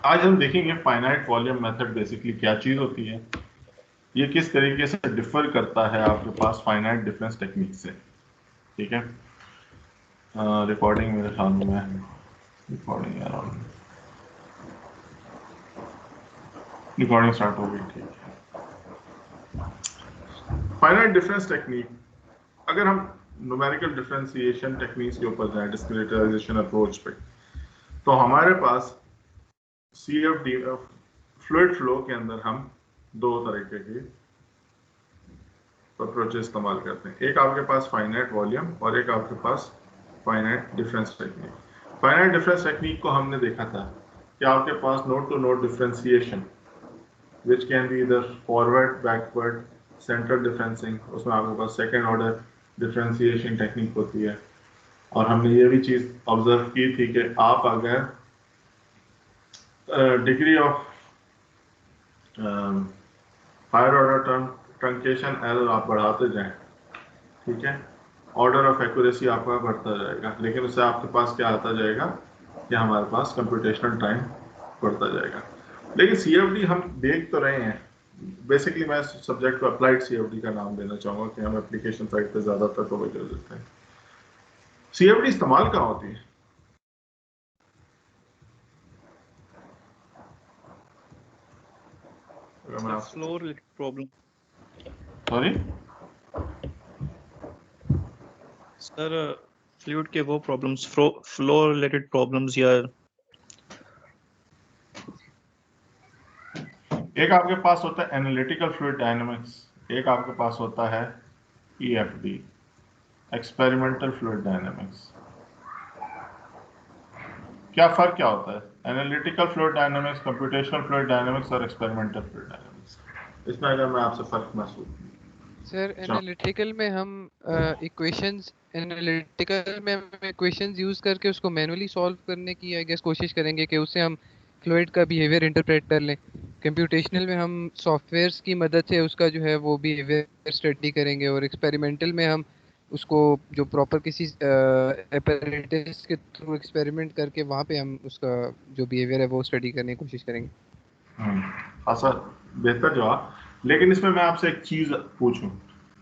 आज हम देखेंगे फाइनाइट वॉल्यूम मेथड बेसिकली क्या चीज होती है, ये किस तरीके से डिफर करता है आपके पास फाइनाइट डिफरेंस टेक्निक से। ठीक है, रिकॉर्डिंग मेरे ख्याल में रिकॉर्डिंग रिकॉर्डिंग स्टार्ट हो गई। ठीक है, फाइनाइट डिफरेंस टेक्निक, अगर हम न्यूमेरिकल डिफरेंशिएशन टेक्निक्स के ऊपर जाए, डिस्क्रिटाइजेशन अप्रोच पे, तो हमारे पास CFD फ्लूइड फ्लो के अंदर हम दो तरीके की अप्रोच इस्तेमाल करते हैं। एक आपके पास फाइनाइट वॉल्यूम और एक आपके पास finite difference technique. Finite difference technique को हमने देखा था कि आपके पास node to node differentiation which can be इधर फॉरवर्ड, बैकवर्ड, सेंट्रल डिफरेंसिंग, उसमें आपके पास सेकेंड ऑर्डर डिफरेंशिएशन टेक्निक होती है। और हमने ये भी चीज ऑब्जर्व की थी कि आप अगर degree of higher order truncation error आप बढ़ाते जाएं, ठीक है, ऑर्डर ऑफ एक्यूरेसी आपका बढ़ता जाएगा, लेकिन उससे आपके पास क्या आता जाएगा कि हमारे पास कंप्यूटेशनल टाइम बढ़ता जाएगा। लेकिन CFD हम देख तो रहे हैं, बेसिकली मैं सब्जेक्ट को अप्लाइड CFD का नाम देना चाहूंगा कि हम एप्लीकेशन साइड पे ज्यादातर तवज्जो देते हैं। CFD इस्तेमाल कहाँ होती है? Flow related problem. Sorry sir, fluid के वो प्रॉब्लम्स, फ्लो रिलेटेड प्रॉब्लम्स, या एक आपके पास होता है एनालिटिकल फ्लूइड डायनामिक्स, एक आपके पास होता है EFD, एक्सपेरिमेंटल फ्लूइड डायनामिक्स। क्या फर्क क्या होता है analytical fluid dynamics, computational fluid dynamics और एक्सपेरिमेंटल फ्लूइड डायनामिक्स? इसमें अगर मैं आपसे फर्क महसूस सर एनालिटिकल में हम इक्वेशंस यूज करके उसको मैनुअली सॉल्व करने की आई गेस कोशिश करेंगे कि उससे हम फ्लूइड का बिहेवियर इंटरप्रेट कर लें। कंप्यूटेशनल में हम सॉफ्टवेयर्स की मदद से उसका जो है वो बिहेवियर स्टडी करेंगे, और एक्सपेरिमेंटल में हम उसको जो प्रॉपर किसी एपरेटस के थ्रू एक्सपेरिमेंट करके वहाँ पे हम उसका जो बिहेवियर है वो स्टडी करने की कोशिश करेंगे। खासा बेहतर जवाब। लेकिन इसमें मैं आपसे एक चीज पूछूं,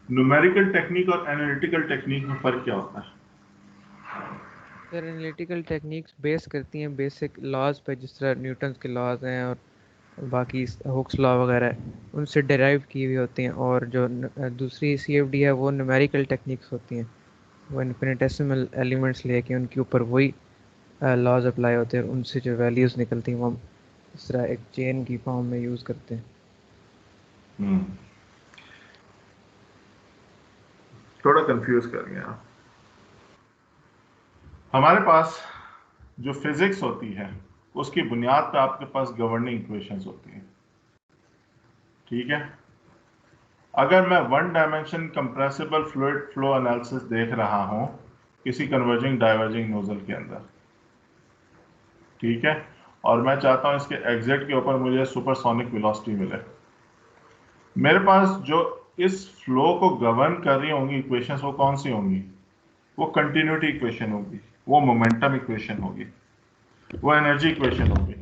न्यूमेरिकल टेक्निक और एनालिटिकल टेक्निक में फर्क क्या होता है? सर एनालिटिकल टेक्निक्स बेस करती हैं बेसिक लॉज पे, जिस तरह न्यूटन्स के लॉज हैं और बाकी हुक्स लॉ वगैरह उनसे डेराइव की हुई होती हैं। और जो दूसरी CFD है वो न्यूमेरिकल टेक्निक्स होती हैं, वो इन्फिनिटेसिमल एलिमेंट्स लेके उनके ऊपर वही लॉज अप्लाई होते हैं, उनसे जो वैल्यूज़ निकलती हैं वो हम इस तरह एक चेन की फॉर्म में यूज़ करते हैं। थोड़ा कंफ्यूज कर गया। हमारे पास जो फिजिक्स होती है उसकी बुनियाद पे आपके पास गवर्निंग इक्वेशंस होती हैं, ठीक है। अगर मैं one dimension compressible fluid flow analysis देख रहा हूं किसी कन्वर्जिंग डाइवर्जिंग नोजल के अंदर, ठीक है, और मैं चाहता हूं इसके एग्जिट के ऊपर मुझे सुपरसोनिक वेलोसिटी मिले, मेरे पास जो इस फ्लो को गवर्न कर रही होंगी इक्वेशंस वो कौन सी होंगी? वो कंटिन्यूटी इक्वेशन होगी, वो मोमेंटम इक्वेशन होगी, वो एनर्जी इक्वेशन होगी,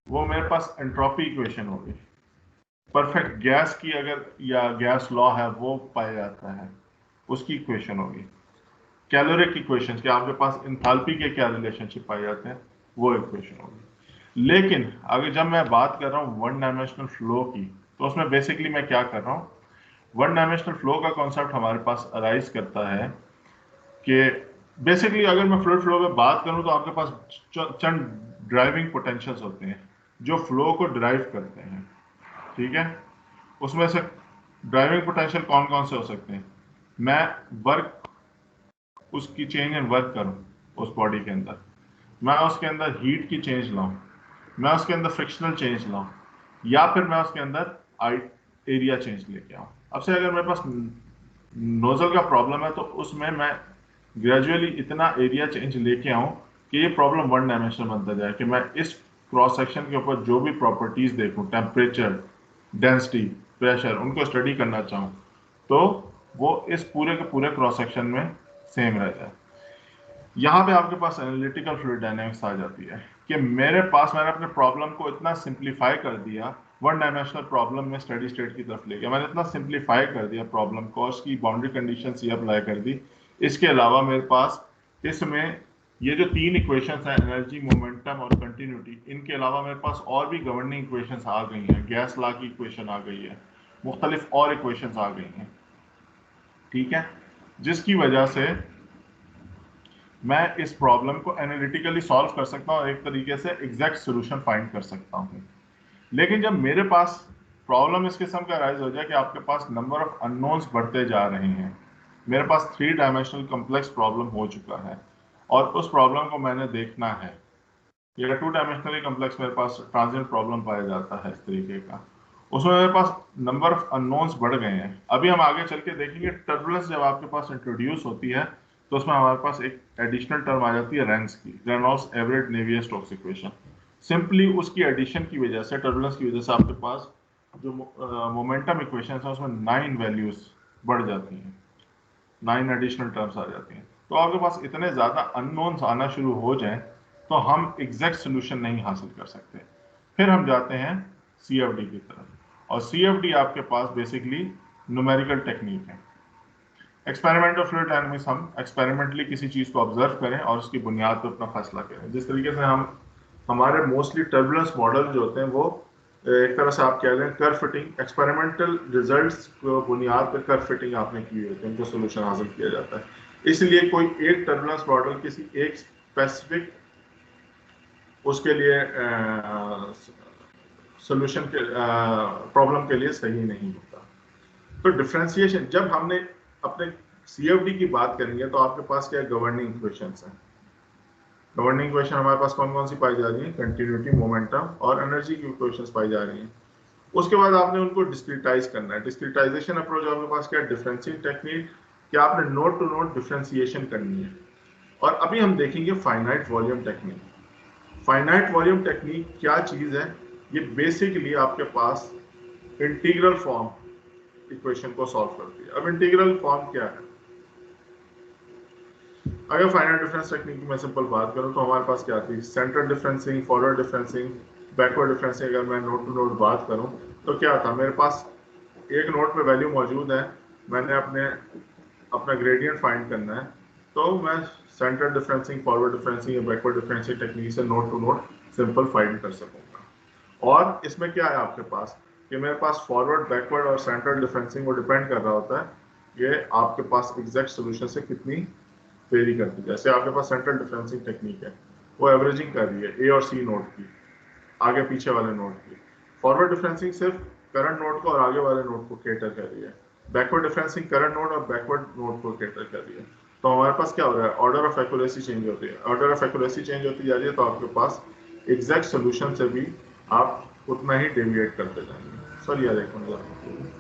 वो मेरे पास एंट्रोपी इक्वेशन होगी, परफेक्ट गैस की अगर या गैस लॉ है वो पाया जाता है उसकी इक्वेशन होगी, कैलोरिक इक्वेशन कि आपके पास इंथैल्पी के क्या रिलेशनशिप पाए जाते हैं वो इक्वेशन होगी। लेकिन अगर जब मैं बात कर रहा हूँ वन डायमेंशनल फ्लो की, तो उसमें बेसिकली मैं क्या कर रहा हूँ, वन डायमेंशनल फ्लो का कॉन्सेप्ट हमारे पास अराइज करता है कि बेसिकली अगर मैं फ्लूइड फ्लो में बात करूं तो आपके पास चंद ड्राइविंग पोटेंशियल्स होते हैं जो फ्लो को ड्राइव करते हैं, ठीक है। उसमें से ड्राइविंग पोटेंशियल कौन कौन से हो सकते हैं? मैं वर्क, उसकी चेंज इन वर्क करूं उस बॉडी के अंदर, मैं उसके अंदर हीट की चेंज लाऊं, मैं उसके अंदर फ्रिक्शनल चेंज लाऊं, या फिर मैं उसके अंदर एरिया चेंज लेके आऊं। अब से अगर मेरे पास नोजल का प्रॉब्लम है तो उसमें मैं ग्रेजुअली इतना एरिया चेंज लेके आऊं कि ये प्रॉब्लम वन डायमेंशनल बनता जाए, कि मैं इस क्रॉस सेक्शन के ऊपर जो भी प्रॉपर्टीज देखूं, टेम्परेचर, डेंसिटी, प्रेशर, उनको स्टडी करना चाहूं तो वो इस पूरे के पूरे क्रॉस सेक्शन में सेम रह जाए। यहाँ पे आपके पास एनालिटिकल फ्लूइड डायनामिक्स आ जाती है कि मेरे पास मैंने अपने प्रॉब्लम को इतना सिंप्लीफाई कर दिया, वन डायमेंशनल प्रॉब्लम में स्टडी स्टेट की तरफ ले गया, मैंने इतना सिंप्लीफाई कर दिया प्रॉब्लम को, उसकी बाउंड्री कंडीशंस ये अप्लाई कर दी। इसके अलावा मेरे पास इसमें ये जो तीन इक्वेशंस हैं, एनर्जी, मोमेंटम और कंटिन्यूटी, इनके अलावा मेरे पास और भी गवर्निंग इक्वेशंस आ गई हैं, गैस लॉ की इक्वेशन आ गई है, मुख्तलिफ और इक्वेशंस आ गई हैं, ठीक है, जिसकी वजह से मैं इस प्रॉब्लम को एनालिटिकली सॉल्व कर सकता हूँ और एक तरीके से एग्जैक्ट सोल्यूशन फाइंड कर सकता हूँ। लेकिन जब मेरे पास प्रॉब्लम इस किस्म का राइज हो जाए कि आपके पास नंबर ऑफ अननोन्स बढ़ते जा रहे हैं, मेरे पास 3 डायमेंशनल कम्प्लेक्स प्रॉब्लम हो चुका है और उस प्रॉब्लम को मैंने देखना है, या 2 डायमेंशनली कम्प्लेक्स मेरे पास ट्रांजिएंट प्रॉब्लम पाया जाता है इस तरीके का, उसमें मेरे पास नंबर ऑफ अननोन्स बढ़ गए हैं। अभी हम आगे चल के देखेंगे टर्बुलेंस जब आपके पास इंट्रोड्यूस होती है तो उसमें हमारे पास एक एडिशनल टर्म आ जाती है रेंस की, Reynolds average Navier Stokes equation. Simply उसकी एडिशन की वजह से, टर्बुलेंस की वजह से आपके पास जो मोमेंटम इक्वेशन है उसमें 9 वैल्यूज बढ़ जाती हैं, 9 एडिशनल टर्म्स आ जाती हैं। तो आपके पास इतने ज़्यादा अननोन्स आना शुरू हो जाएं तो हम एग्जैक्ट सोल्यूशन नहीं हासिल कर सकते। फिर हम जाते हैं सीएफडी की तरफ, और सीएफडी आपके पास बेसिकली न्यूमेरिकल टेक्निक है। एक्सपेरिमेंटल फ्लूइड डायनामिक्स, हम एक्सपेरिमेंटली किसी चीज़ को ऑब्जर्व करें और उसकी बुनियाद पर अपना फैसला करें। जिस तरीके से हम हमारे मोस्टली टर्बुलेंस मॉडल जो होते हैं वो एक तरह से आप कह लें कर्व फिटिंग, एक्सपेरिमेंटल रिजल्ट्स को बुनियाद पर कर्व फिटिंग आपने की होती है, उनको सोल्यूशन हासिल किया जाता है। इसलिए कोई एक टर्बुलेंस मॉडल किसी एक स्पेसिफिक उसके लिए सोल्यूशन के प्रॉब्लम के लिए सही नहीं होता। तो डिफरेंशिएशन, जब हमने अपने सीएफडी की बात करेंगे तो आपके पास क्या गवर्निंग इक्वेशंस हैं। गवर्निंग इक्वेशन हमारे पास कौन कौन सी पाई जा रही है, कंटिन्यूटी, मोमेंटम और एनर्जी की इक्वेशंस पाई जा रही हैं। उसके बाद आपने उनको डिस्क्रिटाइज करना है। डिस्क्रिटाइजेशन अप्रोच आपके पास क्या, डिफरेंशिएशन टेक्निक, क्या आपने नोड टू नोड डिफरेंशिएशन करनी है। और अभी हम देखेंगे finite volume technique. Finite volume technique क्या चीज है, ये बेसिकली आपके पास इंटीग्रल फॉर्म इक्वेशन को सॉल्व करती है। अब इंटीग्रल फॉर्म क्या है, अगर फाइनाइट डिफरेंस टेक्निक की मैं सिंपल बात करूं तो हमारे पास क्या थी, सेंटर डिफरेंसिंग, फॉरवर्ड डिफरेंसिंग, बैकवर्ड डिफरेंसिंग। अगर मैं नोड टू नोड बात करूं तो क्या था, मेरे पास एक नोड पे वैल्यू मौजूद है, मैंने अपना ग्रेडियंट फाइंड करना है, तो मैं सेंटर डिफरेंसिंग, फॉरवर्ड डिफरेंसिंग या बैकवर्ड डिफरेंसिंग टेक्निक से node to node simple find कर सकूंगा। और इसमें क्या है आपके पास कि मेरे पास फॉरवर्ड, बैकवर्ड और सेंटर डिफरेंसिंग वो डिपेंड कर रहा होता है ये आपके पास एग्जैक्ट सोल्यूशन से कितनी वेरी करती है। जैसे आपके पास सेंट्रल डिफरेंसिंग टेक्निक है, वो एवरेजिंग कर रही है ए और सी नोड की, आगे पीछे वाले नोड की। फॉरवर्ड डिफरेंसिंग सिर्फ करंट नोड को और आगे वाले नोड को कैटर कर रही है। बैकवर्ड डिफरेंसिंग करंट नोड और बैकवर्ड नोड को कैटर कर रही है। तो हमारे पास क्या हो रहा है, ऑर्डर ऑफ एक्यूरेसी चेंज होती है। ऑर्डर ऑफ एक्यूरेसी चेंज होती जा रही है तो आपके पास एग्जैक्ट सोल्यूशन से भी आप उतना ही डेविएट करते जाएंगे। सर यार एक मिनट।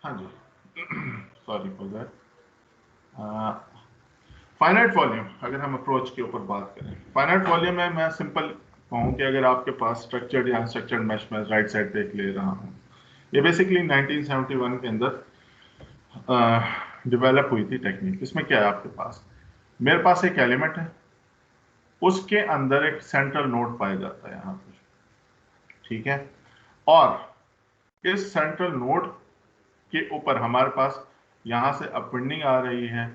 हाँ जी, sorry for that. Finite volume, अगर हम अप्रोच के ऊपर बात करें, फाइनाइट वॉल्यूम में मैं सिंपल कहूँ कि अगर आपके पास स्ट्रक्चर्ड या अनस्ट्रक्चर्ड मैश में राइट साइड देख ले रहा हूँ, ये बेसिकली 1971 के अंदर डेवलप हुई थी टेक्निक। इसमें क्या है, आपके पास, मेरे पास एक एलिमेंट है, उसके अंदर एक सेंट्रल नोड पाया जाता है यहाँ पर, ठीक है, और इस सेंट्रल नोड के ऊपर हमारे पास यहाँ से अपविंडिंग आ रही है,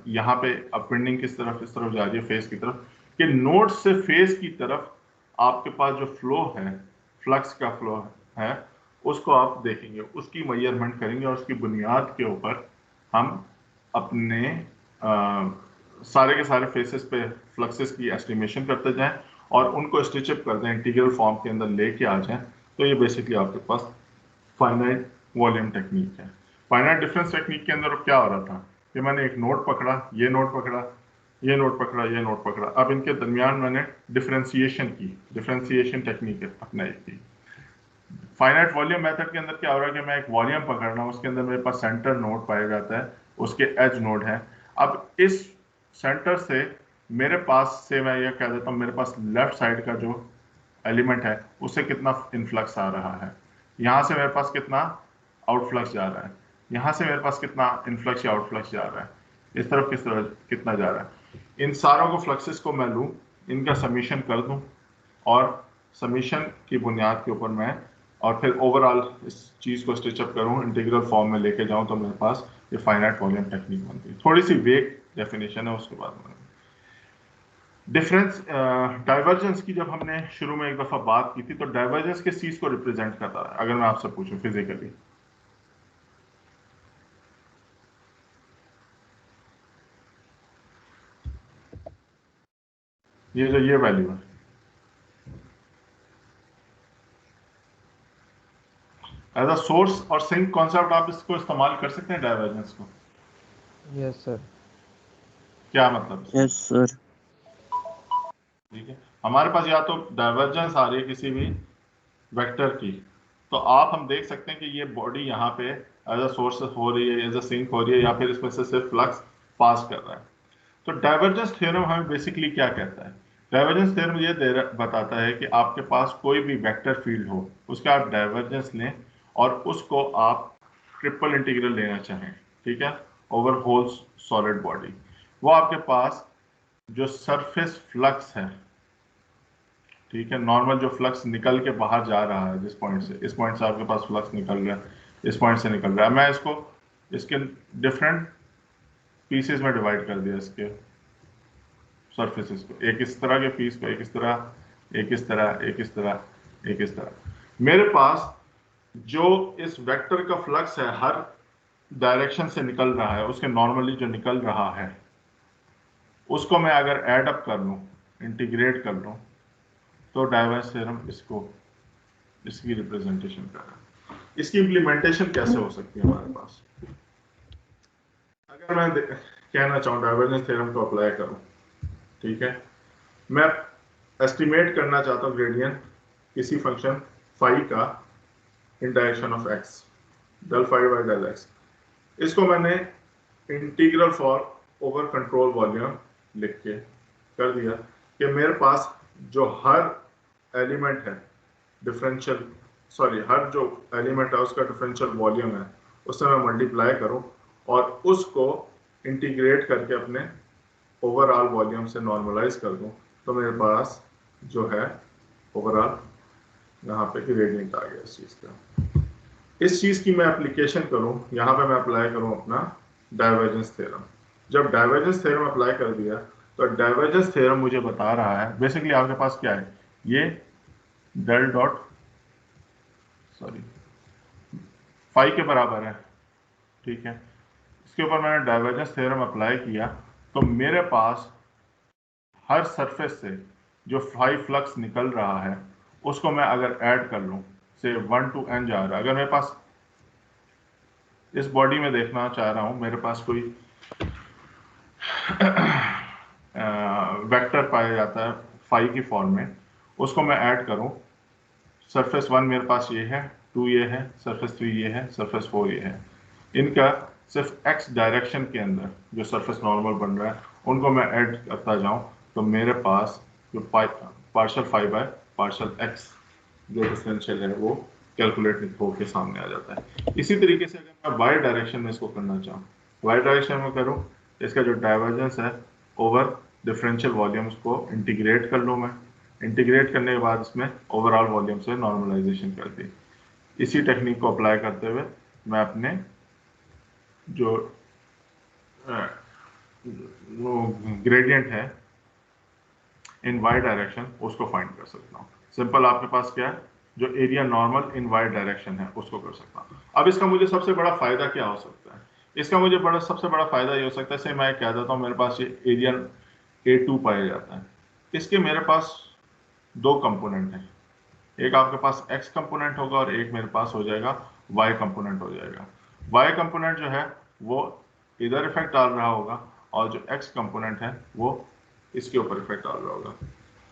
यहाँ पे अपविंडिंग किस तरफ जा रही है, फेस की तरफ, कि नोड से फेस की तरफ आपके पास जो फ्लो है, फ्लक्स का फ्लो है, उसको आप देखेंगे, उसकी मेजरमेंट करेंगे, और उसकी बुनियाद के ऊपर हम अपने सारे के सारे फेसेस पे फ्लक्सेस की एस्टिमेशन करते जाएं और उनको स्टिचअप कर दें, इंटीग्रल फॉर्म के अंदर लेके आ जाएं। तो ये बेसिकली आपके पास फाइनाइट वॉल्यूम टेक्निक है। फाइनाइट डिफरेंस टेक्निक के अंदर क्या हो रहा था कि मैंने एक नोड पकड़ा, ये नोड पकड़ा, ये नोड पकड़ा, ये नोड पकड़ा, अब इनके दरमियान मैंने डिफरेंशिएशन टेक्निक अपनाई थी। फाइनाइट वॉल्यूम मेथड के अंदर क्या हो रहा है कि मैं एक वॉल्यूम पकड़ रहा हूँ, उसके अंदर मेरे पास सेंटर नोड पाया जाता है, उसके एज नोड है। अब इस सेंटर से मेरे पास से मैं ये कह देता हूँ, मेरे पास लेफ्ट साइड का जो एलिमेंट है उससे कितना इनफ्लक्स आ रहा है, यहाँ से मेरे पास कितना आउटफ्लक्स जा रहा है, यहाँ से मेरे पास कितना इनफ्लक्स या आउटफ्लक्स जा रहा है, इस तरफ किस तरह कितना जा रहा है। इन सारों को फ्लक्सेस को मैं लूँ, इनका समीशन कर दूँ, और समीशन की बुनियाद के ऊपर मैं और फिर ओवरऑल इस चीज़ को स्टिचअप करूँ, इंटीग्रल फॉर्म में लेके जाऊँ, तो मेरे पास ये फाइनाइट वॉल्यूम टेक्निक बनती है। थोड़ी सी वेग डेफिनेशन है, उसके बाद में डिफरेंस। डाइवर्जेंस की जब हमने शुरू में एक दफा बात की थी, तो डाइवर्जेंस किस चीज को रिप्रेजेंट करता है, अगर मैं आपसे पूछूं फिजिकली, ये जो ये वैल्यू है, एज अ सोर्स और सिंक कॉन्सेप्ट आप इसको इस्तेमाल कर सकते हैं डाइवर्जेंस को। Yes sir. क्या मतलब? Yes sir. ठीक है, हमारे पास या तो डाइवर्जेंस आ रही है किसी भी वेक्टर की, तो आप हम देख सकते हैं कि ये बॉडी यहाँ पे एज अ सोर्स हो रही है, एज अ सिंक हो रही है, या फिर इसमें से सिर्फ फ्लक्स पास कर रहा है। तो डाइवर्जेंस थ्योरम हमें बेसिकली क्या कहता है? डाइवर्जेंस थ्योरम ये बताता है कि आपके पास कोई भी वेक्टर फील्ड हो, उसका आप डाइवर्जेंस लें और उसको आप ट्रिपल इंटीग्रल लेना चाहें, ठीक है, ओवर होल सॉलिड बॉडी, वो आपके पास जो सरफेस फ्लक्स है, ठीक है, नॉर्मल जो फ्लक्स निकल के बाहर जा रहा है, जिस पॉइंट से, इस पॉइंट से आपके पास फ्लक्स निकल रहा है, इस पॉइंट से निकल रहा है, मैं इसको इसके डिफरेंट पीसेस में डिवाइड कर दिया, इसके सरफेसेस को, एक इस तरह के पीस को, एक इस तरह, एक इस तरह, एक इस तरह, एक इस तरह। मेरे पास जो इस वेक्टर का फ्लक्स है, हर डायरेक्शन से निकल रहा है, उसके नॉर्मली जो निकल रहा है, उसको मैं अगर ऐड अप कर लूं, इंटीग्रेट कर लूं, तो डाइवर्जेंस थ्योरम इसको, इसकी रिप्रेजेंटेशन कर रहा है। इसकी इंप्लीमेंटेशन कैसे हो सकती है हमारे पास? अगर मैं कहना चाहूँ डाइवर्जेंस थ्योरम को अप्लाई करूँ, ठीक है, मैं एस्टिमेट करना चाहता हूँ ग्रेडियंट किसी फंक्शन फाई का in direction of x, del phi by del x, इसको मैंने integral for over control volume लिख के कर दिया कि मेरे पास जो हर एलिमेंट है डिफरेंशियल, सॉरी, हर जो एलिमेंट है उसका डिफरेंशियल वॉल्यूम है, उससे मैं मल्टीप्लाई करूं और उसको इंटीग्रेट करके अपने ओवरऑल वॉल्यूम से नॉर्मलाइज कर दूं, तो मेरे पास जो है ओवरऑल यहाँ पे ग्रेडियंट आ गया इस चीज़ का। इस चीज़ की मैं एप्लीकेशन करूं, यहाँ पे मैं अप्लाई करूं अपना डाइवर्जेंस थ्योरम। जब डाइवर्जेंस थ्योरम अप्लाई कर दिया, तो डाइवर्जेंस थ्योरम मुझे बता रहा है बेसिकली आपके पास क्या है, ये डेल डॉट, सॉरी, फाई के बराबर है, ठीक है, इसके ऊपर मैंने डाइवर्जेंस थ्योरम अप्लाई किया, तो मेरे पास हर सरफेस से जो फाई फ्लक्स निकल रहा है, उसको मैं अगर ऐड कर लूं, से 1 to n जा रहा है, अगर मेरे पास इस बॉडी में देखना चाह रहा हूं, मेरे पास कोई वेक्टर पाया जाता है फाई की फॉर्म में, उसको मैं ऐड करूं, सरफेस 1 मेरे पास ये है, 2 ये है, सरफेस 3 ये है, सरफेस 4 ये है। इनका सिर्फ एक्स डायरेक्शन के अंदर जो सरफेस नॉर्मल बन रहा है उनको मैं ऐड करता जाऊं तो मेरे पास जो पार्शियल 5 बाय पार्शियल एक्स जो डिफरेंशियल है वो कैलकुलेट होकर सामने आ जाता है। इसी तरीके से अगर मैं वाई डायरेक्शन में इसको करना चाहूँ, वाई डायरेक्शन में करूँ, इसका जो डाइवर्जेंस है ओवर डिफरेंशियल वॉल्यूम्स को इंटीग्रेट कर लूँ मैं। इंटीग्रेट करने के बाद इसमें ओवरऑल वॉल्यूम से नॉर्मलाइजेशन कर दी। इसी टेक्निक को अप्लाई करते हुए मैं अपने जो ग्रेडियंट है इन वाई डायरेक्शन उसको फाइंड कर सकता हूँ। सिंपल आपके पास क्या है, जो area normal in y direction है उसको कर सकता हूँ। अब इसका मुझे सबसे बड़ा फायदा क्या हो सकता है, इसका मुझे सबसे बड़ा फायदा ये हो सकता है, से मैं कह देता हूँ मेरे पास ये एरिया A2 पाया जाता है। इसके मेरे पास 2 कंपोनेंट हैं, एक आपके पास x कंपोनेंट होगा और एक मेरे पास हो जाएगा y कंपोनेंट हो जाएगा। y कंपोनेंट जो है वो इधर इफेक्ट डाल रहा होगा और जो x कंपोनेंट है वो इसके ऊपर इफेक्ट डाल रहा होगा।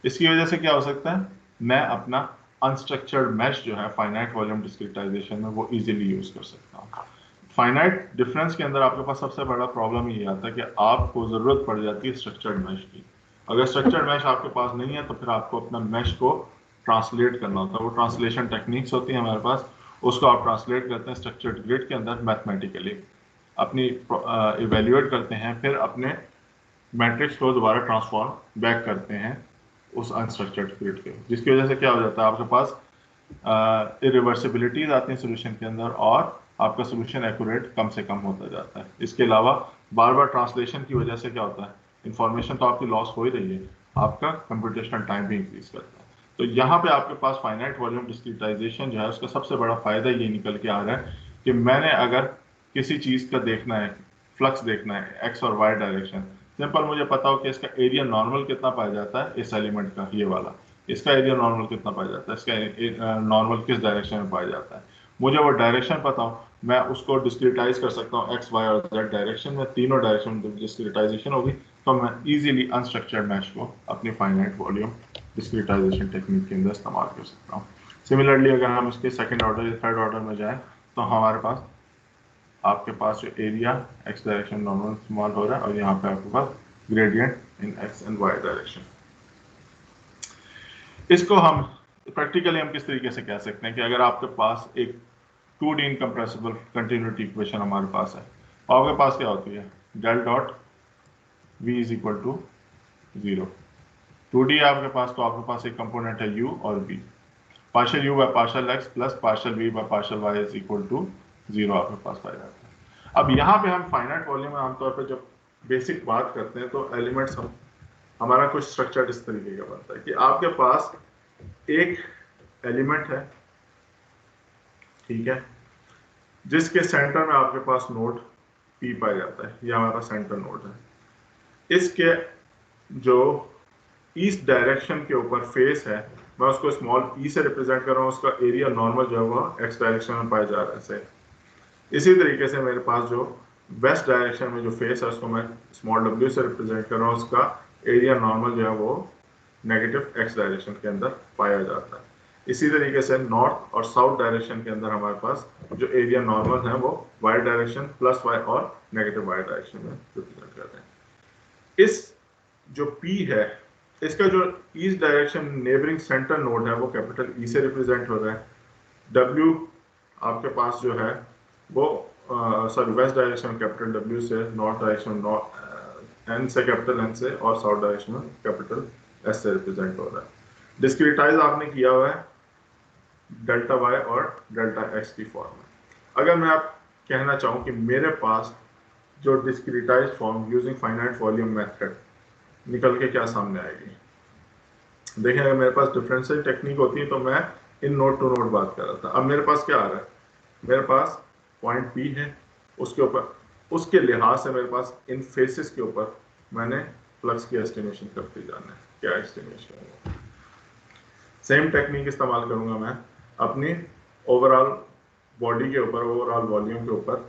इसकी वजह से क्या हो सकता है, मैं अपना अनस्ट्रक्चर्ड मैश जो है फाइनाइट वॉल्यूम डिस्क्रिटाइजेशन में वो इजीली यूज कर सकता हूँ। फाइनाइट डिफरेंस के अंदर आपके पास सबसे बड़ा प्रॉब्लम ये आता है कि आपको जरूरत पड़ जाती है स्ट्रक्चर्ड मैश की। अगर स्ट्रक्चर्ड मैश आपके पास नहीं है तो फिर आपको अपना मैश को ट्रांसलेट करना होता है। वो ट्रांसलेशन टेक्निक्स होती है हमारे पास, उसको आप ट्रांसलेट करते हैं स्ट्रक्चर्ड ग्रिड के अंदर मैथमेटिकली, अपनी इवेल्युएट करते हैं, फिर अपने मैट्रिक्स को दोबारा ट्रांसफॉर्म बैक करते हैं उस अनस्ट्रक्चर्ड ग्रिड के, जिसकी वजह से क्या हो जाता है आपके पास इरिवर्सिबिलिटीज आती हैं सोल्यूशन के अंदर और आपका सोल्यूशन एक्यूरेट कम से कम होता जाता है। इसके अलावा बार बार ट्रांसलेशन की वजह से क्या होता है, इंफॉर्मेशन तो आपकी लॉस हो ही रही है, आपका कंप्यूटेशनल टाइम भी इंक्रीज करता है। तो यहाँ पे आपके पास फाइनाइट वॉल्यूम डिस्क्रिटाइजेशन जो है उसका सबसे बड़ा फायदा ये निकल के आ रहा है कि मैंने अगर किसी चीज का देखना है, फ्लक्स देखना है एक्स और वाई डायरेक्शन, सिंपल मुझे पता हो कि इसका एरिया नॉर्मल कितना पाया जाता है इस एलिमेंट का, ये वाला, इसका एरिया नॉर्मल कितना पाया जाता है, इसका नॉर्मल किस डायरेक्शन में पाया जाता है, मुझे वो डायरेक्शन पता हो, मैं उसको डिस्क्रिटाइज कर सकता हूँ एक्स वाई और जेड डायरेक्शन में, तीनों डायरेक्शन में डिस्क्रिटाइजेशन होगी तो मैं इजीली अनस्ट्रक्चर्ड मैश को अपनी फाइनाइट वॉल्यूम डिस्क्रिटाइजेशन टेक्निक के अंदर इस्तेमाल कर सकता हूँ। सिमिलरली अगर हम इसके सेकंड ऑर्डर या थर्ड ऑर्डर में जाएं तो हमारे पास आपके पास जो एरिया एक्स डायरेक्शन नॉर्मल इस्तेमाल हो रहा है और यहाँ पे आपके पास gradient in X and Y direction. इसको हम प्रैक्टिकली हम किस तरीके से कह सकते हैं कि अगर आपके पास एक 2D इनकम्प्रेसिबल कंटिन्यूटी इक्वेशन हमारे पास है, और आपके पास क्या होती है, del dot v is equal to 0। 2D आपके पास, तो आपके पास एक कंपोनेंट है u और v, partial u by partial x plus partial v by partial y is equal to 0 आपके पास पाया जाता है। अब यहाँ पे हम फाइनाइट वॉल्यूम में आमतौर पर जब बेसिक बात करते हैं तो एलिमेंट्स हमारा कुछ स्ट्रक्चर इस तरीके का बनता है कि आपके पास एक एलिमेंट है, ठीक है, जिसके सेंटर में आपके पास नोड P पाया जाता है, यह हमारा सेंटर नोड है। इसके जो ईस्ट डायरेक्शन के ऊपर फेस है, मैं उसको स्मॉल ई से रिप्रेजेंट कर रहा हूँ, उसका एरिया नॉर्मल जो है वो एक्स डायरेक्शन में पाया जा रहा है ऐसे। इसी तरीके से मेरे पास जो वेस्ट डायरेक्शन में जो फेस है उसको मैं स्मॉल w से रिप्रेजेंट कर रहा हूँ, उसका एरिया नॉर्मल जो है वो नेगेटिव एक्स डायरेक्शन के अंदर पाया जाता है। इसी तरीके से नॉर्थ और साउथ डायरेक्शन के अंदर हमारे पास जो एरिया नॉर्मल है वो वाई डायरेक्शन प्लस वाई और नेगेटिव वाई डायरेक्शन में रिप्रेजेंट करते हैं। इस जो P है, इसका जो east direction neighbouring centre node है वो कैपिटल E से रिप्रेजेंट हो रहा है। W आपके पास जो है वो sorry west direction capital W से, नॉर्थ डायरेक्शन N से, कैपिटल N से, और साउथ डायरेक्शन में कैपिटल S से रिप्रेजेंट हो रहा है। डिस्क्रिटाइज आपने किया हुआ है डेल्टा y और डेल्टा x की फॉर्म में। अगर मैं आप कहना चाहूँ कि मेरे पास जो discretize form using finite volume method निकल के क्या सामने आएगी, देखें अगर मेरे पास डिफरेंशियल टेक्निक होती है तो मैं इन नोड टू नोड बात कर रहा था। अब मेरे पास क्या आ रहा है, मेरे पास पॉइंट P है, उसके ऊपर उसके लिहाज से मेरे पास इन फेसेस के ऊपर मैंने फ्लक्स की एस्टिमेशन करते जाना है, क्या एस्टिमेशन होगा। सेम टेक्निक इस्तेमाल करूंगा मैं अपनी ओवरऑल बॉडी के ऊपर, ओवरऑल वॉल्यूम के ऊपर,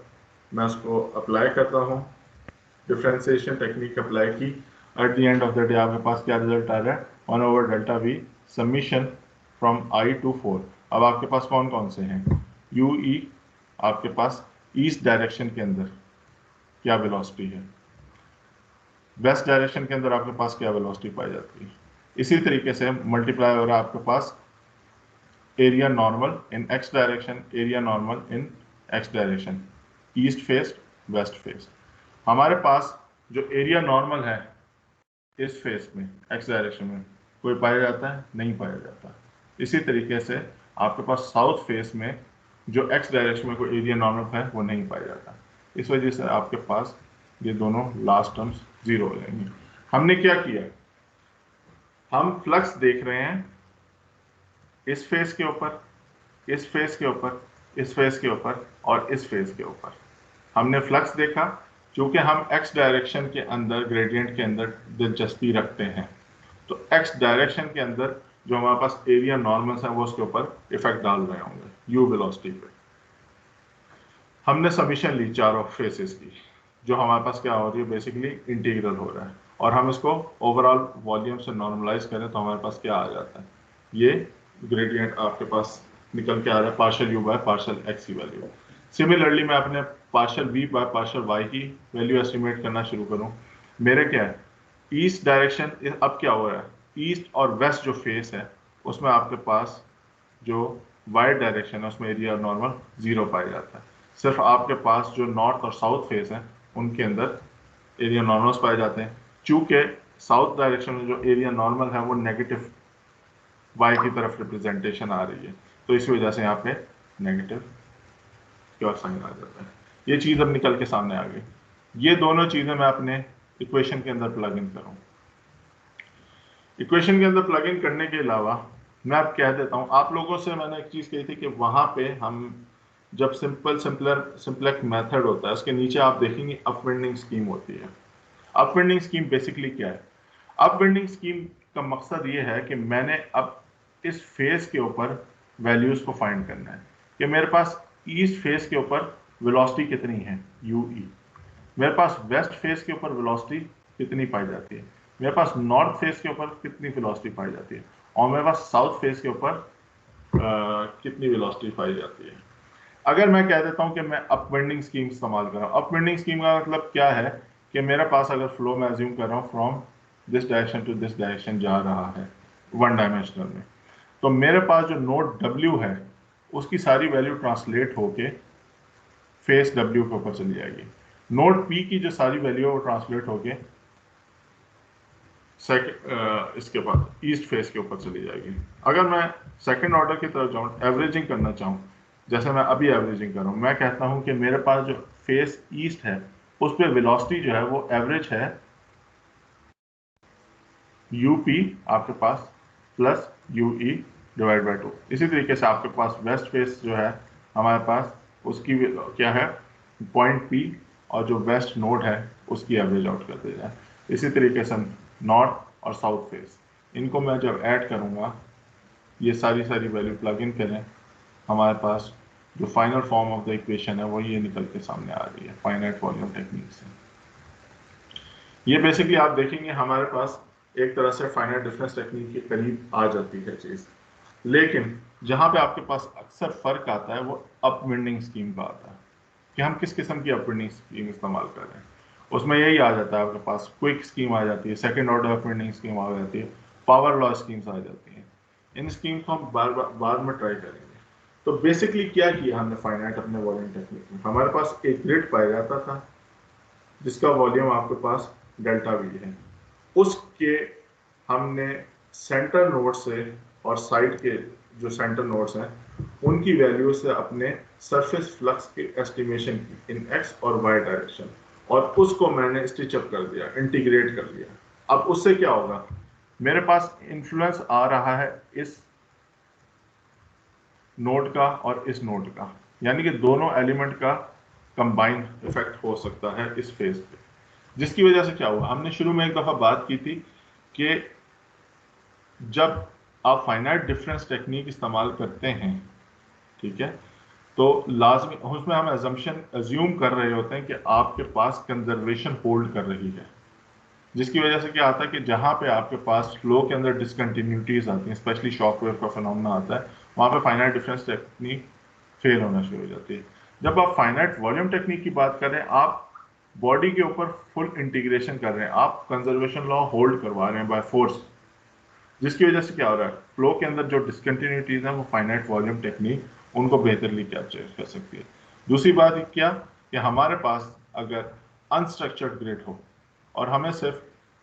मैं उसको अप्लाई करता हूँ, डिफरेंशिएशन टेक्निक अप्लाई की, at the end of the day आपके पास क्या रिजल्ट आ रहा है, 1/डेल्टा v summation from I to 4। अब आपके पास कौन कौन से हैं, UE आपके पास ईस्ट डायरेक्शन के अंदर क्या वेलोसिटी है, वेस्ट डायरेक्शन के अंदर आपके पास क्या वेलोसिटी पाई जाती है। इसी तरीके से मल्टीप्लाई हो रहा है आपके पास area normal in X direction, area normal in X direction, east face west face. हमारे पास जो एरिया नॉर्मल है इस फेस में एक्स डायरेक्शन में कोई पाया जाता है, नहीं पाया जाता। इसी तरीके से आपके पास साउथ फेस में जो एक्स डायरेक्शन में कोई एरिया नॉर्मल है वो नहीं पाया जाता। इस वजह से आपके पास ये दोनों लास्ट टर्म्स जीरो हो जाएंगे। हमने क्या किया, हम फ्लक्स देख रहे हैं इस फेस के ऊपर, इस फेस के ऊपर, इस फेस के ऊपर और इस फेस के ऊपर। हमने फ्लक्स देखा, क्योंकि हम एक्स डायरेक्शन के अंदर ग्रेडियंट के अंदर दिलचस्पी रखते हैं, तो एक्स डायरेक्शन के अंदर जो हमारे पास एरिया नॉर्मल्स है वो उसके ऊपर इफेक्ट डाल रहे होंगे यू वेलोसिटी पे। हमने समीशन ली चारों फेसेस की, जो हमारे पास क्या हो रही है, बेसिकली इंटीग्रल हो रहा है, और हम इसको ओवरऑल वॉल्यूम से नॉर्मलाइज करें तो हमारे पास क्या आ जाता है, ये ग्रेडियंट आपके पास निकल के आ रहा है partial u by partial x की वैल्यू। सिमिलरली मैं अपने partial v by partial y की वैल्यू एस्टिमेट करना शुरू करूं, मेरे क्या है ईस्ट डायरेक्शन, अब क्या हो रहा है ईस्ट और वेस्ट जो फेस है उसमें आपके पास जो वाई डायरेक्शन है उसमें एरिया नॉर्मल जीरो पाया जाता है। सिर्फ आपके पास जो नॉर्थ और साउथ फेस है उनके अंदर एरिया नॉर्मल्स पाए जाते हैं। चूंकि साउथ डायरेक्शन में जो एरिया नॉर्मल है वो नेगेटिव वाई की तरफ रिप्रेजेंटेशन आ रही है, तो इस वजह से यहाँ पे नेगेटिव क्यों साइन आ जाता है। ये चीज़ अब निकल के सामने आ गई। ये दोनों चीज़ें मैं अपने इक्वेशन के अंदर प्लग इन करूँ। इक्वेशन के अंदर प्लग इन करने के अलावा मैं अब कह देता हूँ, आप लोगों से मैंने एक चीज़ कही थी कि वहाँ पे हम जब सिंपलेक्स मेथड होता है उसके नीचे आप देखेंगे अपविंडिंग स्कीम होती है। अपविंडिंग स्कीम बेसिकली क्या है, अपविंडिंग स्कीम का मकसद ये है कि मैंने अब इस फेस के ऊपर वैल्यूज को फाइंड करना है कि मेरे पास ईस्ट फेस के ऊपर वेलोसिटी कितनी है UE, मेरे पास वेस्ट फेस के ऊपर वेलोसिटी कितनी पाई जाती है, मेरे पास नॉर्थ फेस के ऊपर कितनी वेलोसिटी पाई जाती है, और मेरे पास साउथ फेस के ऊपर कितनी वेलोसिटी पाई जाती है। अगर मैं कह देता हूं कि मैं अपविंडिंग स्कीम इस्तेमाल कर रहा हूं, अपविंडिंग स्कीम का मतलब क्या है कि मेरे पास अगर फ्लो मैं अज्यूम कर रहा हूं from this direction to this direction जा रहा है वन डायमेंशनल में, तो मेरे पास जो नोड W है उसकी सारी वैल्यू ट्रांसलेट होके फेस W के ऊपर चली जाएगी। नोड P की जो सारी वैल्यू है वो ट्रांसलेट होके इसके बाद ईस्ट फेस के ऊपर चली जाएगी। अगर मैं सेकंड ऑर्डर की तरफ जाऊँ, एवरेजिंग करना चाहूँ, जैसे मैं अभी एवरेजिंग कर रहा हूँ, मैं कहता हूँ कि मेरे पास जो फेस ईस्ट है उस पर वेलोसिटी जो है वो एवरेज है UP आपके पास प्लस UE डिवाइड बाई 2। इसी तरीके से आपके पास वेस्ट फेस जो है हमारे पास उसकी क्या है पॉइंट P, और जो वेस्ट नोड है उसकी एवरेज आउट कर दिया जाए। इसी तरीके से नॉर्थ और साउथ फेस, इनको मैं जब ऐड करूँगा, ये सारी वैल्यू प्लग इन करें, हमारे पास जो final form of the equation है वो ये निकल के सामने आ रही है फाइनाइट वॉल्यूम टेक्निक से। ये बेसिकली आप देखेंगे हमारे पास एक तरह से फाइनाइट डिफरेंस टेक्निक के करीब आ जाती है चीज़, लेकिन जहाँ पे आपके पास अक्सर फर्क आता है वो अपविंडिंग स्कीम का आता है कि हम किस किस्म की अपविंडिंग स्कीम इस्तेमाल कर रहे हैं। उसमें यही आ जाता है आपके पास क्विक स्कीम आ जाती है, सेकंड ऑर्डर अपविंडिंग स्कीम आ जाती है, पावर लॉ स्कीम्स आ जाती हैं। इन स्कीम को हम बाद में ट्राई करेंगे। तो बेसिकली क्या किया हमने फाइनाइट अपने वॉल्यूम टेक्निक में, हमारे पास एक ग्रिड पाया जाता था जिसका वॉल्यूम आपके पास डेल्टा V है, उसके हमने सेंटर नोड से और साइड के जो सेंटर नोड्स हैं उनकी वैल्यू से अपने सरफेस फ्लक्स की एस्टिमेशन की इन एक्स और वाई डायरेक्शन, और उसको मैंने स्टिचअप कर दिया, इंटीग्रेट कर दिया। अब उससे क्या होगा, मेरे पास इन्फ्लुएंस आ रहा है इस नोड का और इस नोड का, यानी कि दोनों एलिमेंट का कंबाइन इफेक्ट हो सकता है इस फेज पे, जिसकी वजह से क्या हुआ, हमने शुरू में एक दफा बात की थी कि जब आप फाइनाइट डिफरेंस टेक्निक इस्तेमाल करते हैं, ठीक है, तो लाजमी उसमें हम अज्यूम कर रहे होते हैं कि आपके पास कंजर्वेशन होल्ड कर रही है, जिसकी वजह से क्या आता है कि जहां पे आपके पास फ्लो के अंदर डिसकंटिन्यूटीज आती हैं, स्पेशली शॉक वेव का फिनोमेना आता है, वहां पे फाइनाइट डिफरेंस टेक्निक फेल होना शुरू हो जाती है। जब आप फाइनाइट वॉल्यूम टेक्निक की बात कर रहे हैं, आप बॉडी के ऊपर फुल इंटीग्रेशन कर रहे हैं, आप कंजर्वेशन लॉ होल्ड करवा रहे हैं बाय फोर्स, जिसकी वजह से क्या हो रहा है, फ्लो के अंदर जो डिसकंटिन्यूटीज हैं वो फाइनाइट वॉल्यूम टेक्निक उनको बेहतरली कैप्चर कर सकती है। दूसरी बात क्या कि हमारे पास अगर अनस्ट्रक्चर्ड ग्रिड हो और हमें सिर्फ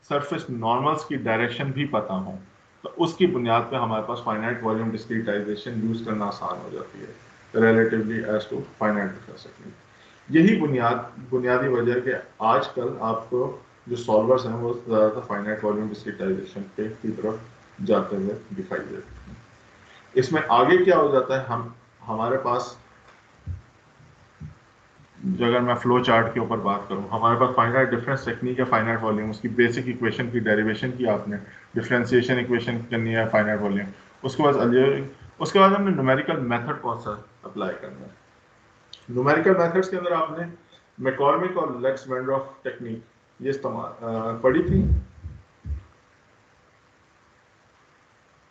सरफेस नॉर्मल्स की डायरेक्शन भी पता हो, तो उसकी बुनियाद पे हमारे पास फाइनाइट वॉल्यूम डिस्क्रीटाइजेशन यूज करना आसान हो जाती है relatively as to finite difference technique. यही बुनियादी वजह है कि आजकल आपको जो सॉल्वर्स हैं वो ज़्यादातर फाइनाइट वॉल्यूम डिस्क्रीटाइजेशन पे की तरफ जाते हुए दिखाई देते हैं। इसमें आगे क्या हो जाता है, हमारे पास अगर मैं फ्लो चार्ट के ऊपर बात करूं, हमारे पास फाइनाइट डिफरेंस टेक्निक है, फाइनाइट वॉल्यूम, उसकी बेसिक इक्वेशन की डेरिवेशन की आपने, डिफरेंशिएशन इक्वेशन करनी है फाइनाइट वॉल्यूम, उसके बाद हमने न्यूमेरिकल मेथड कौन सा अप्लाई करना है। न्यूमेरिकल मेथड्स के अंदर आपने मैकॉर्मिक और लेक्स वेंड्रॉफ टेक्निक ये इस्तेमाल पढ़ी थी,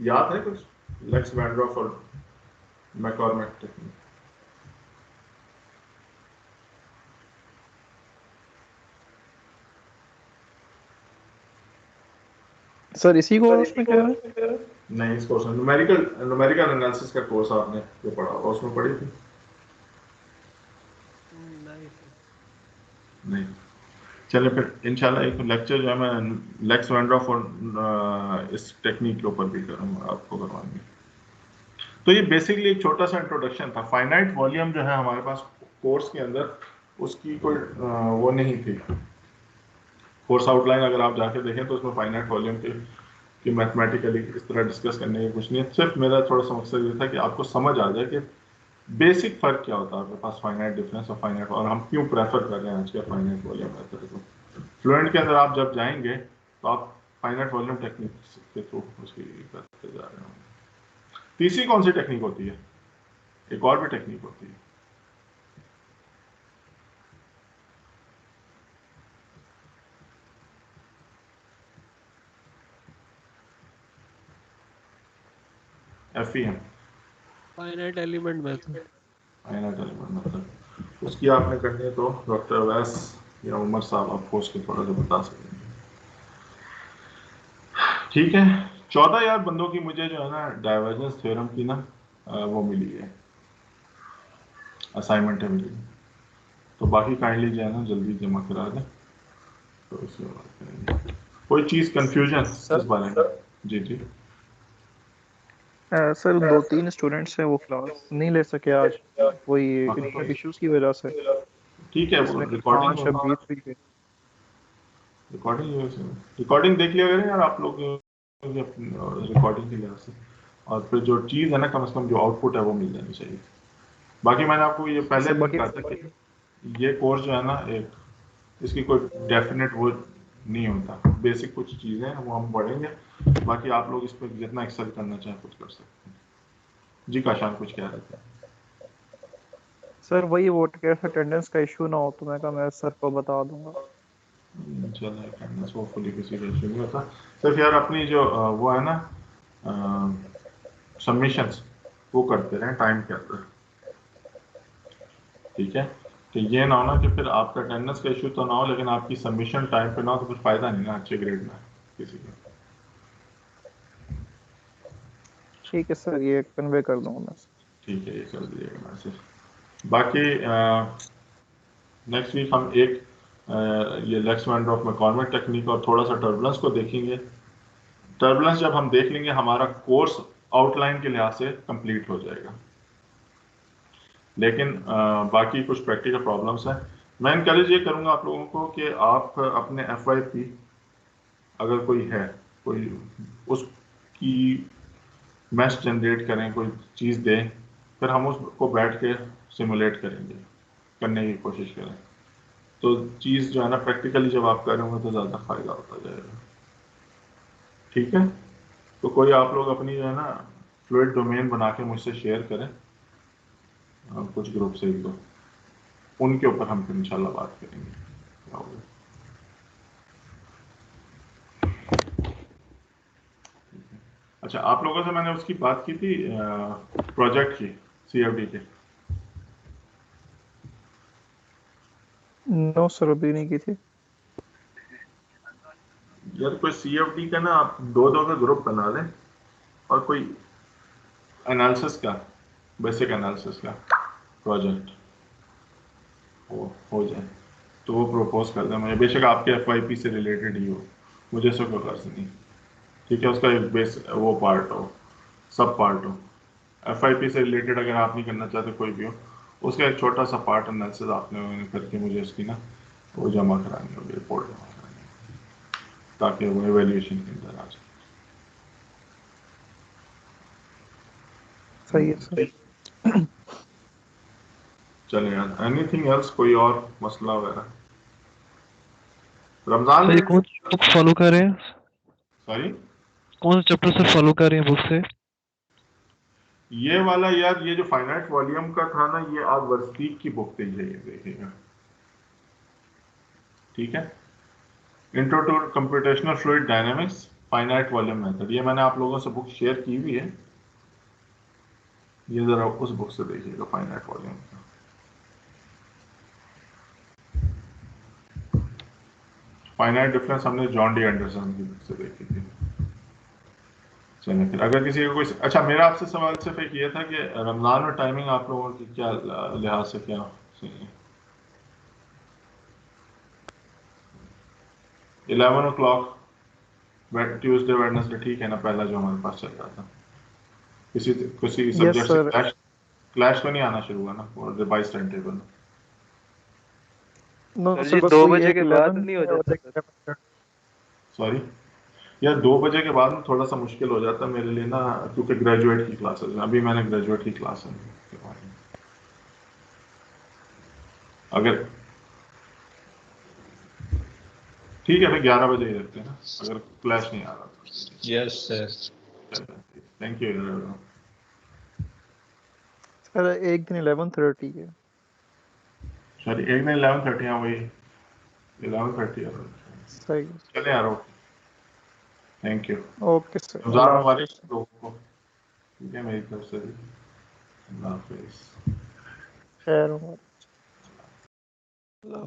याद है कुछ? लेक्स वेंड्रॉफ और मैकॉर्मिक टेक्निक। सर इसी कोर्स में कह रहे हैं? नहीं, इस कोर्स में न्यूमेरिकल एनालिसिस का कोर्स आपने जो पढ़ा होगा उसमें पढ़ी थी? नहीं। चलिए फिर इंशाल्लाह एक लेक्चर जो है मैं लेक्स वेंड्रॉफ और इस टेक्निक के ऊपर भी करूँगा, आपको करवाएंगे। तो ये बेसिकली एक छोटा सा इंट्रोडक्शन था। फाइनाइट वॉल्यूम जो है हमारे पास कोर्स के अंदर उसकी कोई वो नहीं थी, कोर्स आउटलाइन अगर आप जाके देखें तो उसमें फाइनाइट वॉल्यूम की मैथमेटिकली इस तरह डिस्कस करने की कुछ नहीं है। सिर्फ मेरा थोड़ा सा मकसद ये था कि आपको समझ आ जाए कि बेसिक फर्क क्या होता है आपके पास फाइनाइट डिफरेंस और फाइनाइट, और हम क्यों प्रेफर कर रहे हैं आज के फाइनाइट वॉल्यूम मेथड को। फ्लुएंट के अंदर आप जब जाएंगे तो आप फाइनाइट वॉल्यूम टेक्निक के थ्रू उसकी करते जा रहे होंगे। तीसरी कौन सी टेक्निक होती है? एक और भी टेक्निक होती है, FEM, finite element method. Finite element method. उसकी आपने करनी है तो डॉक्टर अवैस या उमर साहब आपको उसके थोड़ा सा बता सकेंगे। ठीक है, 14 यार बंदों की मुझे जो है ना डाइवर्जेंस थ्योरम की ना वो मिली है, असाइनमेंट है मिली, तो बाकी काइंडली जो है ना जल्दी जमा करा दें तो उसके बाद करेंगे। कोई चीज़ कंफ्यूजन इस बारे में? जी जी सर 2-3 स्टूडेंट्स हैं वो क्लास नहीं ले सके आज, वही हाँ, इंटरनेट इश्यूज की वजह से। ठीक है, वो इसमें रिकॉर्डिंग शब्बीर भी थे। रिकॉर्डिंग देख लिया करें यार आप लोग रिकॉर्डिंग के लिहाज से, और फिर जो चीज़ है ना कम से कम जो आउटपुट है वो मिल जानी चाहिए। बाकी मैंने आपको ये पहले सर भी बाकी कहा था कि ये कोर्स जो है ना एक इसकी कोई डेफिनेट वो नहीं होता, बेसिक कुछ चीज़ें हैं वो हम पढ़ेंगे, बाकी आप लोग इस पर जितना एक्सेल करना चाहें कुछ कर सकते हैं। जी काशान कुछ कह रहे थे? सर वही वो कैसे अटेंडेंस का इशू ना हो, तो मैं कहा मैं सर को बता दूंगा। चलो अटेंडेंस होपफुली किसी का इशू नहीं होता। सिर्फ यार अपनी जो वो है ना सबमिशंस वो करते रहें टाइम के अंदर, ठीक है? कि ये ना हो ना कि फिर आपका अटेंडेंस का इशू तो ना हो लेकिन आपकी सबमिशन टाइम पे ना हो तो कुछ फायदा नहीं ना अच्छे ग्रेड में किसी का। ठीक है सर, ये कन्वे कर दूंगा मैं। ठीक है, ये कर दीजिएगा मैसेज। बाकी नेक्स्ट वीक हम एक ये लेक्स वेंड्रॉफ मैकॉर्मिक टेक्निक और थोड़ा सा टर्बुलेंस को देखेंगे। टर्बुलेंस जब हम देख लेंगे हमारा कोर्स आउटलाइन के लिहाज से कंप्लीट हो जाएगा, लेकिन बाकी कुछ प्रैक्टिकल प्रॉब्लम्स हैं। मैं इनकरेज ये करूँगा आप लोगों को कि आप अपने FYP अगर कोई है, कोई उसकी मैश जनरेट करें, कोई चीज़ दें, फिर हम उसको बैठ के सिमुलेट करेंगे, करने की कोशिश करें, तो चीज़ जो है ना प्रैक्टिकली जब आप करेंगे तो ज़्यादा फ़ायदा होता जाएगा। ठीक है, तो कोई आप लोग अपनी जो है ना फ्लूइड डोमेन बना के मुझसे शेयर करें, कुछ ग्रुप से एक दो, उनके ऊपर हम फिर इंशाल्लाह बात करेंगे। क्या होगा? अच्छा, आप लोगों से मैंने उसकी बात की थी प्रोजेक्ट की, CFD के, नो सर, अभी नहीं की थी। यार कोई CFD का ना आप दो का ग्रुप बना लें और कोई एनालिसिस का, बेसिक एनालिसिस का प्रोजेक्ट हो जाए तो वो प्रपोज कर दें मुझे, बेशक आपके FYP से रिलेटेड ही हो, मुझे इसको कोई गर्ज नहीं। ठीक है, उसका एक बेस वो पार्ट हो, सब पार्ट हो। FYP से रिलेटेड अगर आप नहीं करना चाहते कोई भी हो, उसका एक छोटा सा पार्ट एनालिसिस आपने करके मुझे उसकी ना वो जमा करानी होगी, रिपोर्ट जमा करानी होगी, ताकि वो एवेल्यूएशन के अंदर आ जाए। सही है सर। चले यार, एनीथिंग एल्स, कोई और मसला वगैरह? रमजान सर ये कौन बुक फॉलो कर रहे हैं? सॉरी, कौन सा चैप्टर से फॉलो कर रहे हैं बुक से? ये वाला यार, ये जो फाइनाइट वॉल्यूम का था ना, ये आप वर्स्टीक की बुक पे जाइए देखिएगा। ठीक है, intro to computational fluid dynamics finite volume method, ये मैंने आप लोगों से बुक शेयर की हुई है, ये जरा उस बुक से देखिएगा फाइनाइट वॉल्यूम का। फाइनाइट डिफरेंस हमने जॉन डी एंडरसन की बुक से देखी थी। चलिए फिर, अगर किसी का कोई, अच्छा मेरा आपसे सवाल सिर्फ एक ये था कि रमजान में टाइमिंग आप लोगों की क्या लिहाज से क्या सही है? 11 o'clock ट्यूसडे वेडनेसडे ठीक है ना, पहला जो हमारे पास चल रहा था? किसी किसी यस सब्जेक्ट से सर। क्लैश तो नहीं आना शुरू हुआ ना, और revise time table? No sir sir, जी बस 2 वही बजे एक के बाद 11 नहीं हो है और जाता एक सर? 11। सॉरी यार, 2 बजे के बाद में थोड़ा सा मुश्किल हो जाता है मेरे लिए ना, क्योंकि ग्रेजुएट की क्लासेस हैं, अभी मैंने ग्रेजुएट की क्लास है। अगर ठीक है फिर 11 बजे ही रखते हैं ना, अगर क्लैश नहीं आ रहा तो। Yes, sir. Thank you. Sir एक दिन 11:30 है। सॉरी, एक दिन 11:30, हाँ वही 11:30। सही। चले यार, okay, thank you. Okay sir, Ramzan Allah मुबारक हाफिज़। लोगों को। ठीक है, मेरी तरफ से भी अल्लाह हाफिज़। खैर। अल्लाह